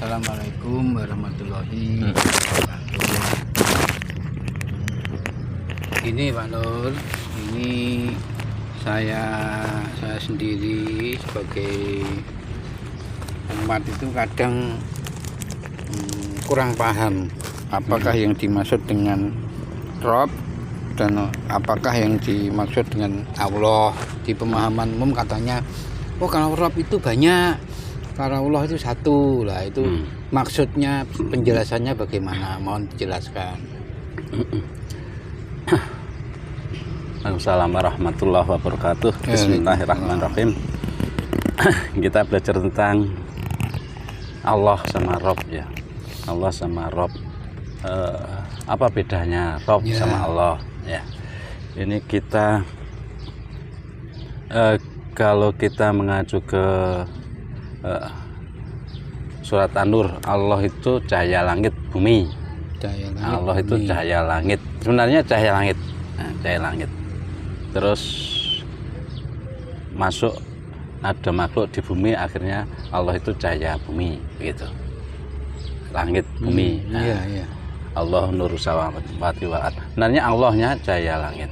Assalamualaikum warahmatullahi wabarakatuh. Ini Pak Nur, ini saya sendiri sebagai umat itu kadang kurang paham apakah yang dimaksud dengan Rob dan apakah yang dimaksud dengan Allah. Di pemahaman umum katanya, oh kalau Rob itu banyak, kalau Allah itu satu lah. Itu maksudnya, penjelasannya bagaimana? Mohon dijelaskan. Assalamualaikum warahmatullahi wabarakatuh. Bismillahirrahmanirrahim. Kita belajar tentang Allah sama Rob ya. Allah sama Rob. Apa bedanya Rob sama Allah ya? Ini kita kalau kita mengacu ke surat An-Nur, Allah itu cahaya langit bumi. Allah itu bumi. Cahaya langit. Sebenarnya cahaya langit. Cahaya langit. Terus masuk ada makhluk di bumi, akhirnya Allah itu cahaya bumi begitu. Langit bumi. Iya. Allah nur samawati wal ardh. Sebenarnya Allahnya cahaya langit.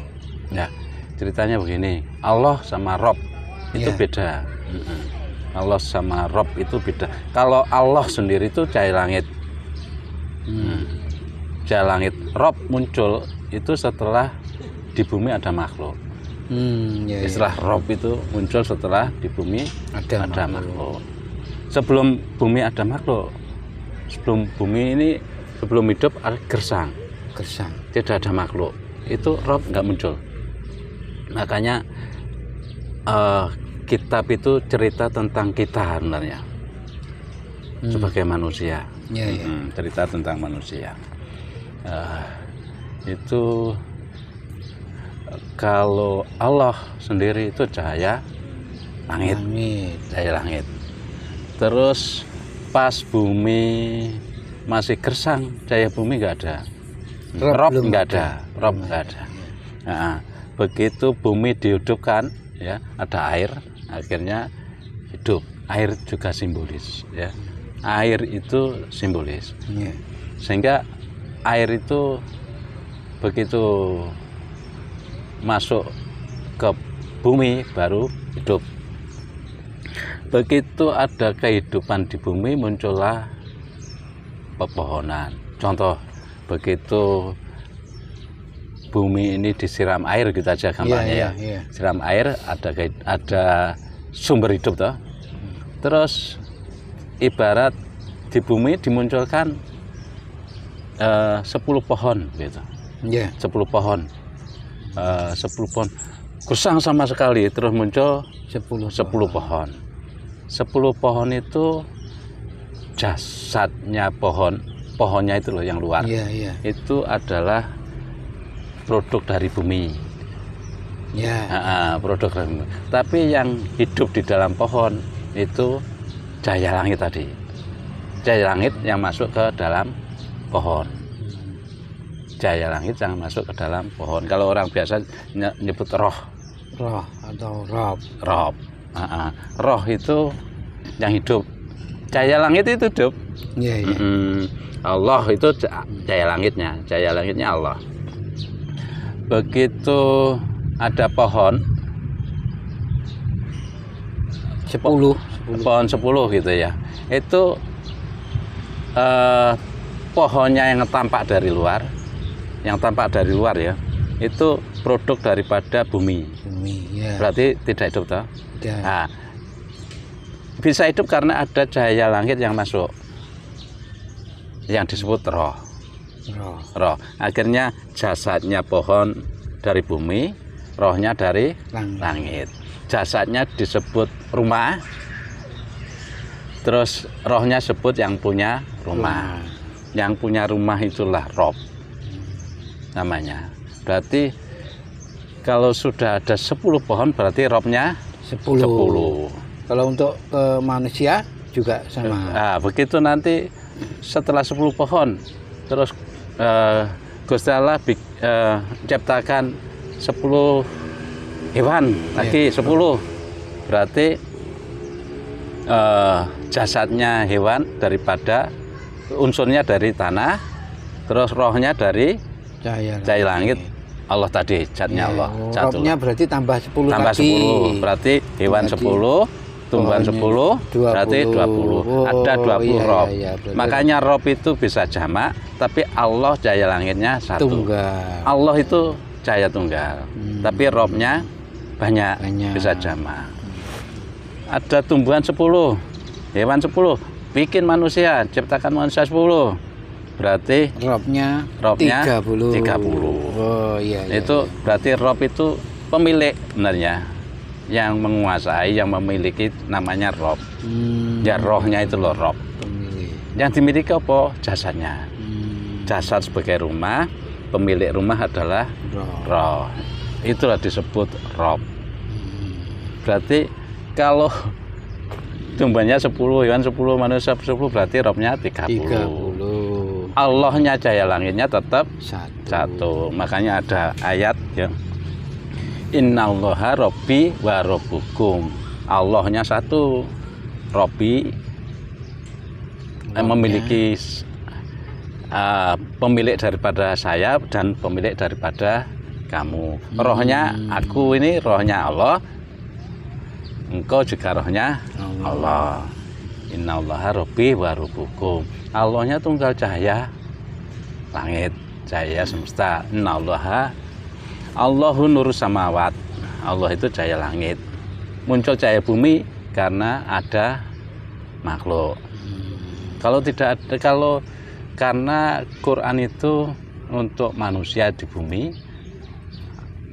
Ya. Ceritanya begini, Allah sama Rob itu beda. Allah sama Rob itu beda. Kalau Allah sendiri itu cahaya langit. Cahaya langit. Rob muncul itu setelah di bumi ada makhluk. Istilah Rob itu muncul setelah di bumi ada makhluk. Sebelum bumi ada makhluk, sebelum bumi ini, sebelum hidup ada gersang. Tidak ada makhluk. Itu Rob nggak muncul. Makanya kitab itu cerita tentang kita sebenarnya sebagai manusia. Cerita tentang manusia. Itu kalau Allah sendiri itu cahaya langit. Cahaya langit. Terus pas bumi masih gersang, cahaya bumi nggak ada. Rob nggak ada. Nah, begitu bumi dihidupkan, ya ada air, akhirnya hidup. Air juga simbolis, ya. Air itu simbolis. Sehingga air itu begitu masuk ke bumi baru hidup. Begitu ada kehidupan di bumi, muncullah pepohonan. Contoh, begitu bumi ini disiram air, gitu aja gampangnya ya. Siram air, ada sumber hidup toh. Terus ibarat di bumi dimunculkan 10 pohon gitu. 10 pohon. 10 pohon gersang sama sekali, terus muncul 10 pohon. 10 pohon itu jasadnya pohonnya itu loh yang luar. Itu adalah produk dari bumi. Produk dari bumi. Tapi yang hidup di dalam pohon itu cahaya langit tadi. Cahaya langit yang masuk ke dalam pohon. Cahaya langit yang masuk ke dalam pohon. Kalau orang biasa nyebut roh atau Rob. Roh itu yang hidup. Cahaya langit itu hidup. Allah itu cahaya langitnya Allah. Begitu ada pohon 10 pohon 10 gitu ya, itu pohonnya yang tampak dari luar ya, itu produk daripada bumi. Berarti tidak hidup toh? Nah, bisa hidup karena ada cahaya langit yang masuk, yang disebut roh. Akhirnya jasadnya pohon dari bumi, rohnya dari langit. Jasadnya disebut rumah, terus rohnya sebut yang punya rumah. Yang punya rumah itulah Rob namanya. Berarti kalau sudah ada 10 pohon, berarti Robnya 10. Kalau untuk manusia juga sama. Nah, begitu nanti setelah 10 pohon, terus Gusti Allah ciptakan 10 hewan lagi, 10. Berarti jasadnya hewan daripada unsurnya dari tanah, terus rohnya dari cahaya langit. Allah tadi, zatnya Allah. Robnya berarti tambah 10 tambah lagi. 10, berarti hewan 10, tumbuhan 10, berarti 20. Ada 20 rob. Makanya rob itu bisa jamak, tapi Allah cahaya langitnya satu. Tunggal. Allah itu cahaya tunggal, tapi robnya banyak, bisa jamak. Ada tumbuhan 10, hewan 10, bikin manusia, ciptakan manusia 10. Berarti robnya 30. Oh iya. Itu berarti rob itu pemilik sebenarnya, yang menguasai, yang memiliki, namanya rob. Ya rohnya itu loh rob. Pemilik. Yang dimiliki apa? Jasadnya. Jasad sebagai rumah, pemilik rumah adalah roh. Itulah disebut rob. Berarti kalau tumbuhannya 10, hewan 10, manusia 10, berarti robnya 30. Allahnya cahaya langitnya tetap satu. Makanya ada ayat ya. Innallaha rabbi wa rabbukum. Allahnya satu. Rabbi memiliki pemilik daripada saya dan pemilik daripada kamu. Rohnya aku ini rohnya Allah. Engkau juga rohnya Allah. Innallaha rabbi wa rabbukum. Allahnya tunggal cahaya langit, cahaya semesta. Innallaha Allahu nurus samawat. Allah itu cahaya langit. Muncul cahaya bumi karena ada makhluk. Kalau tidak ada, karena Quran itu untuk manusia di bumi,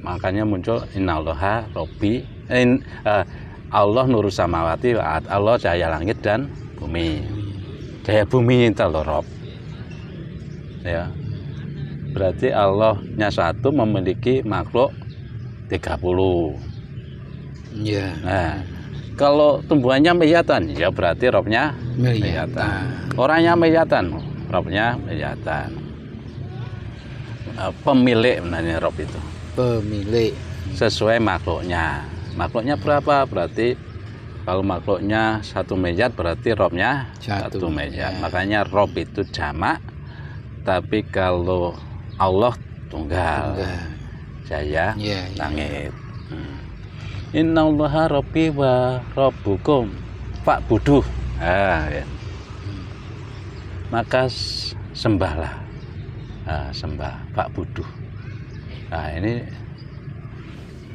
makanya muncul innallaha rabbi. Allah nurus samawati, Allah cahaya langit dan bumi. Cahaya bumi itu rob. Ya. Berarti Allahnya satu memiliki makhluk 30. Ya. Nah, kalau tumbuhannya meyatan, ya berarti robnya meyatan. Orangnya meyatan, robnya meyatan. Pemilik namanya rob itu. Pemilik. Sesuai makhluknya. Makhluknya berapa? Berarti kalau makhluknya 1 miliar berarti robnya 1 miliar. Makanya rob itu jamak. Tapi kalau Allah tunggal. Cahaya langit. Innallaha rabbi wa rabbukum fa'buduh. Ya. Maka sembahlah. Sembah fa'buduh. Nah, ini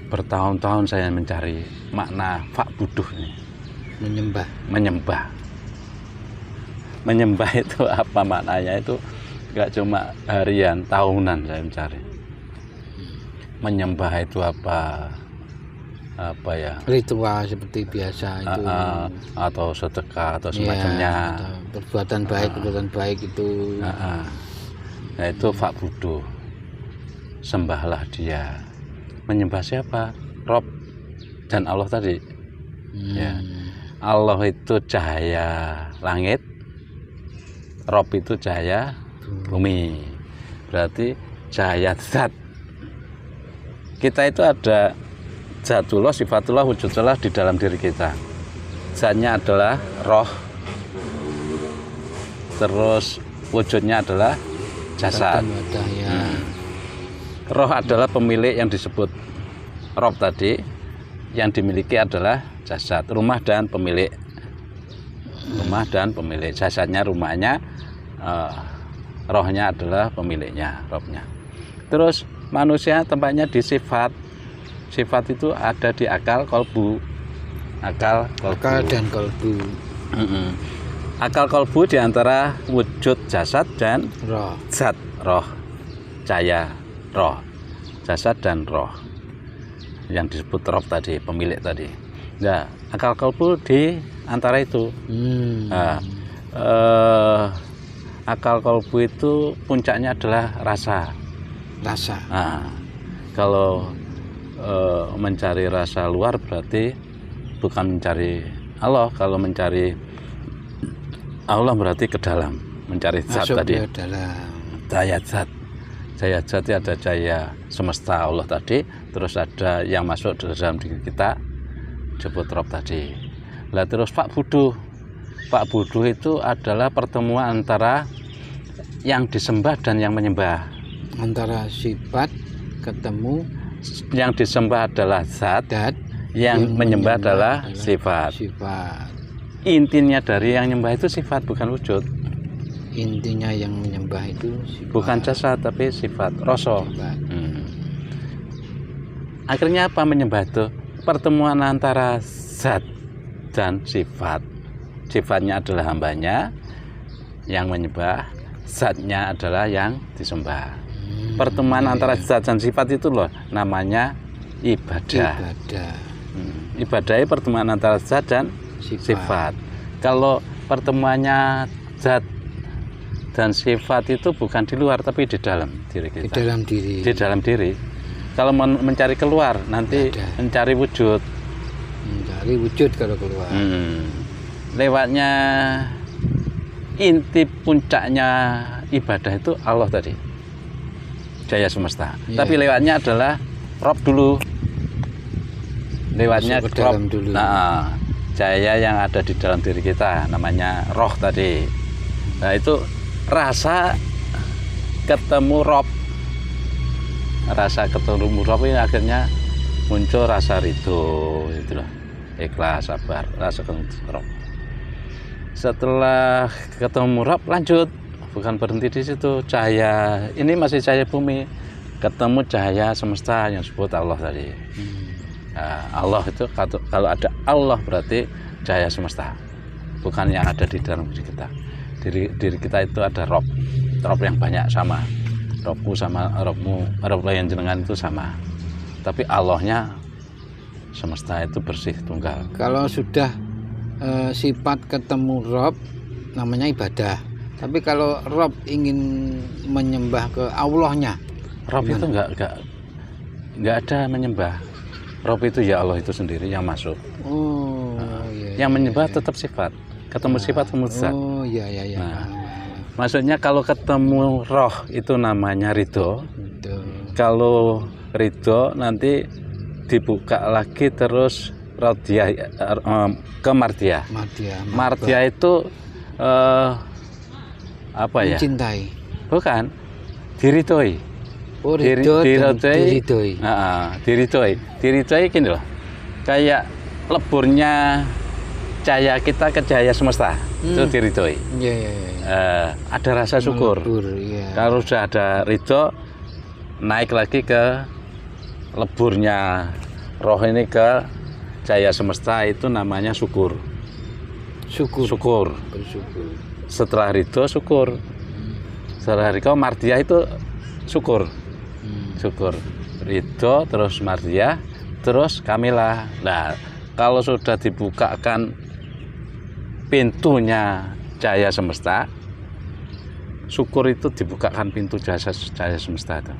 bertahun-tahun saya mencari makna fa'buduh ini. Menyembah itu apa maknanya? Itu enggak cuma harian, tahunan saya mencari. Menyembah itu apa ya? Ritual seperti biasa itu. Atau sedekah atau semacamnya. Perbuatan baik itu. Nah, itu fa'buduh. Sembahlah dia. Menyembah siapa? Rob dan Allah tadi. Ya. Allah itu cahaya langit, Rob itu cahaya bumi. Berarti cahaya zat. Kita itu ada zatullah, sifatullah, wujudullah di dalam diri kita. Zatnya adalah roh. Terus wujudnya adalah jasad. Roh adalah pemilik yang disebut Rob tadi, yang dimiliki adalah jasad, rumah dan pemilik. Rumah dan pemilik, jasadnya rumahnya, rohnya adalah pemiliknya, robnya. Terus manusia tempatnya di sifat. Sifat itu ada di akal, kolbu. Akal dan kolbu. Akal kolbu diantara wujud jasad dan roh. Zat, roh, cahaya, roh, jasad dan roh, yang disebut roh tadi, pemilik tadi. Nah, akal kolbu di antara itu. Nah, akal kolbu itu puncaknya adalah rasa. Nah, kalau mencari rasa luar berarti bukan mencari Allah. Kalau mencari Allah berarti ke dalam, mencari zat tadi. Cahaya zat. Cahaya zat ada cahaya semesta Allah tadi, terus ada yang masuk di dalam diri kita, disebut rob tadi. Lah terus Pak Buduh itu adalah pertemuan antara yang disembah dan yang menyembah. Antara sifat ketemu, yang disembah adalah zat, yang menyembah adalah sifat. Intinya dari yang menyembah itu sifat, bukan wujud. Intinya yang menyembah itu sifat. Bukan jasad tapi sifat, rasa. Akhirnya apa menyembah itu? Pertemuan antara zat dan sifat. Sifatnya adalah hambanya yang menyembah, zatnya adalah yang disembah. Pertemuan antara zat dan sifat itu loh namanya ibadah. Ibadahnya pertemuan antara zat dan sifat. Kalau pertemuannya zat dan sifat itu bukan di luar tapi di dalam diri kita. Di dalam diri. Kalau mencari keluar nanti mencari wujud. Mencari wujud kalau keluar. Lewatnya inti puncaknya ibadah itu Allah tadi. Jaya semesta. Tapi lewatnya adalah Rob dulu. Lewatnya Rob dulu. Nah, jaya yang ada di dalam diri kita namanya roh tadi. Nah, itu rasa ketemu Rob. Rasa ketemu Rob ini akhirnya muncul rasa ridho, itu loh. Ikhlas, sabar, rasa ketemu Rob. Setelah ketemu Rob lanjut, bukan berhenti di situ. Cahaya ini masih cahaya bumi, ketemu cahaya semesta yang disebut Allah tadi. Nah, Allah itu kalau ada Allah berarti cahaya semesta, bukan yang ada di dalam diri kita. Diri kita itu ada Rob yang banyak sama. Robku sama Robmu, Rob yang jenengan itu sama. Tapi Allahnya semesta itu bersih tunggal. Kalau sudah sifat ketemu Rob namanya ibadah. Tapi kalau Rob ingin menyembah ke Allahnya, Rob itu enggak ada menyembah. Rob itu ya Allah itu sendiri yang masuk. Yang menyembah tetap sifat. Ketemu sifat ketemu zat. Maksudnya kalau ketemu roh itu namanya ridho. Kalau ridho nanti dibuka lagi terus radiyah ke mardiyah. Mardiyah itu apa ya? Mencintai. Bukan. Diridhoi. Diridhoi gini loh. Kayak leburnya cahaya kita ke cahaya semesta. Itu diridhoi. Ada rasa syukur. Kalau sudah ada ridho, naik lagi ke leburnya roh ini ke cahaya semesta, itu namanya syukur. Setelah ridho syukur. Setelah ridho mardiyah itu syukur. Ridho terus mardiyah terus kamilah. Nah, kalau sudah dibukakan pintunya cahaya semesta, syukur itu dibukakan pintu cahaya semesta itu.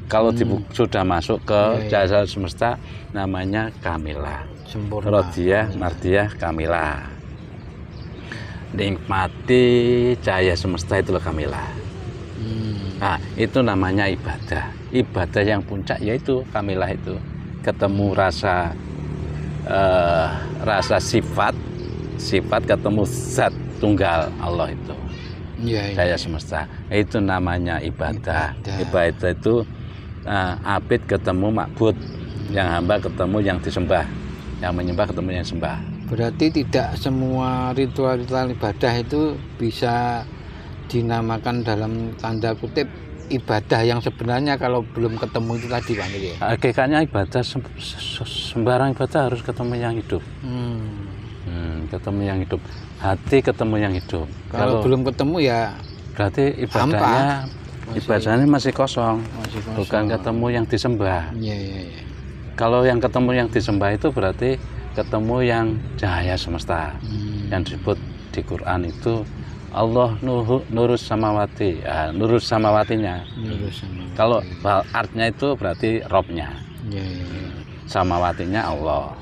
Kalau sudah masuk ke cahaya semesta namanya kamilah. Radiyah, mardiyah, kamilah. Nikmati cahaya semesta itulah kamilah. Nah, itu namanya ibadah. Ibadah yang puncak yaitu kamilah itu. Ketemu rasa sifat ketemu zat tunggal Allah itu. Cahaya semesta. Itu namanya ibadah. Ibadah itu abid ketemu ma'bud, yang hamba ketemu yang disembah, yang menyembah ketemu yang sembah. Berarti tidak semua ritual-ritual ibadah itu bisa dinamakan dalam tanda kutip ibadah yang sebenarnya kalau belum ketemu itu tadi Pak. Hakikatnya ibadah sembarang ibadah harus ketemu yang hidup. Ketemu yang hidup, hati ketemu yang hidup. Kalau belum ketemu ya berarti ibadahnya masih kosong. Bukan ketemu yang disembah. Kalau yang ketemu yang disembah itu berarti ketemu yang cahaya semesta. Yang disebut di Quran itu Allah nurus samawati, nurus samawatinya. Kalau artnya itu berarti Robnya. Samawatinya Allah.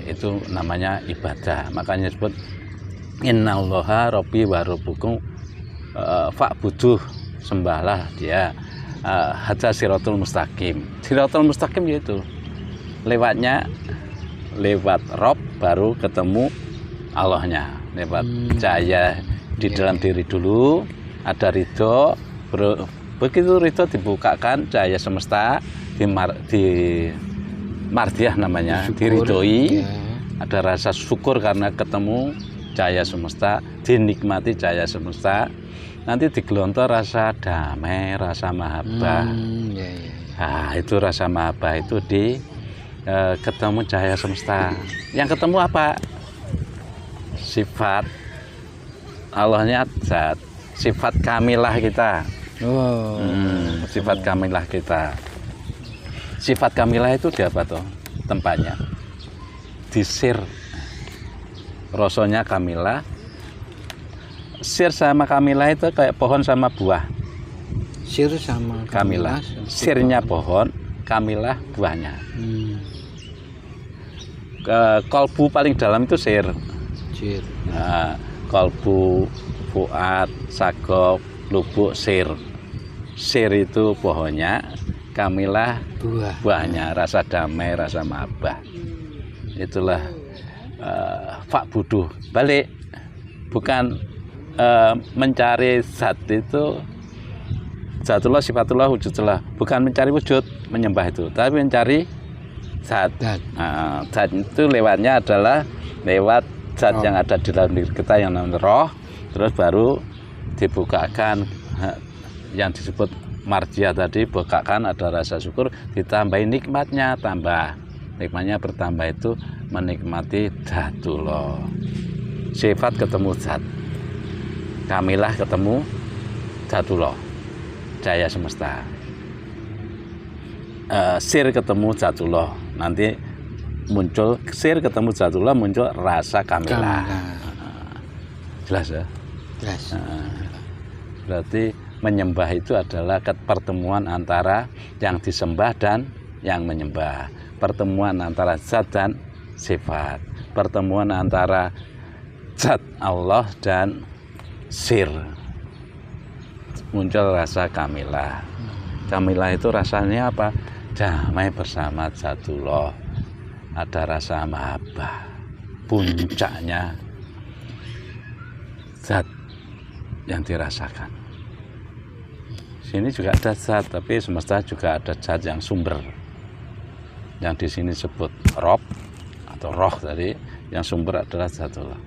Itu namanya ibadah. Makanya disebut innallaha rabbi wa rabbukum fa'buduh, sembahlah dia. Hadza siratul mustaqim. Siratul mustaqim yaitu lewatnya lewat Rob baru ketemu Allahnya. Lewat cahaya di dalam diri dulu, ada ridho. Begitu ridho dibukakan cahaya semesta, di mardiyah namanya, diridhoi. Ada rasa syukur karena ketemu cahaya semesta, dinikmati cahaya semesta. Nanti digelontor rasa damai, rasa mahabbah. Nah, itu rasa mahabbah itu ketemu cahaya semesta. Yang ketemu apa? Sifat Allahnya zat, sifat kamilah kita. Sifat kamilah kita. Sifat kamilah itu di apa tuh tempatnya? Di sir. Rasanya kamilah. Sir sama kamilah itu kayak pohon sama buah. Sir sama kamilah. Sirnya pohon, kamilah buahnya. Kolbu paling dalam itu sir. Nah, kolbu, fuad, sagop, lubuk, sir. Sir itu pohonnya, kamilah buahnya, rasa damai, rasa mahabbah. Itulah fa'buduh. Balik, bukan mencari zat itu, zatullah, sifatullah, wujudullah. Bukan mencari wujud, menyembah itu, tapi mencari zat. Zat itu lewatnya adalah lewat zat yang ada di dalam diri kita yang namanya roh, terus baru dibukakan yang disebut mardiyah tadi, bukakan ada rasa syukur, ditambahin nikmatnya, tambah nikmatnya bertambah itu menikmati dzatullah. Sifat ketemu zat, kamilah ketemu dzatullah, cahaya semesta. Sir ketemu dzatullah, nanti muncul sir ketemu dzatullah, muncul rasa kamilah. Jelas ya? Jelas. Berarti menyembah itu adalah pertemuan antara yang disembah dan yang menyembah. Pertemuan antara zat dan sifat. Pertemuan antara zat Allah dan sir. Muncul rasa kamilah. Kamilah itu rasanya apa? Damai bersama dzatullah. Ada rasa mahabbah, puncaknya zat yang dirasakan. Sini juga ada zat, tapi semesta juga ada zat yang sumber. Yang di sini disebut Rob atau roh tadi, yang sumber adalah dzatullah.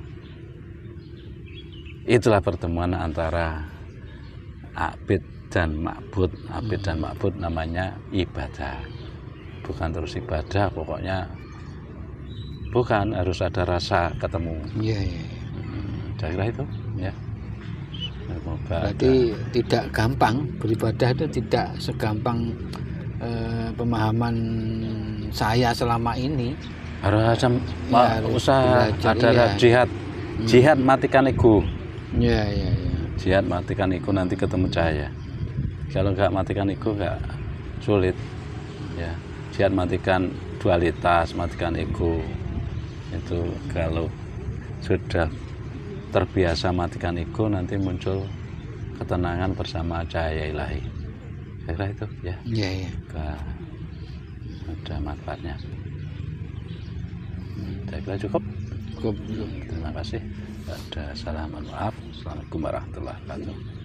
Itulah pertemuan antara abid dan ma'bud. Abid dan ma'bud namanya ibadah. Bukan terus ibadah, pokoknya bukan, harus ada rasa ketemu. Iya. Saya kira itu, ya. Berarti tidak gampang beribadah, itu tidak segampang pemahaman saya selama ini. Harus usaha, ada jihad matikan ego. Iya. Jihad matikan ego, nanti ketemu cahaya. Kalau nggak matikan ego nggak, sulit. Ya, jihad matikan dualitas, matikan ego. Itu kalau sudah terbiasa matikan ego, nanti muncul ketenangan bersama cahaya ilahi. Saya kira itu, ya. Iya. Ada manfaatnya. Saya kira cukup. Terima kasih. Ada salam, maaf. Assalamualaikum warahmatullahi wabarakatuh.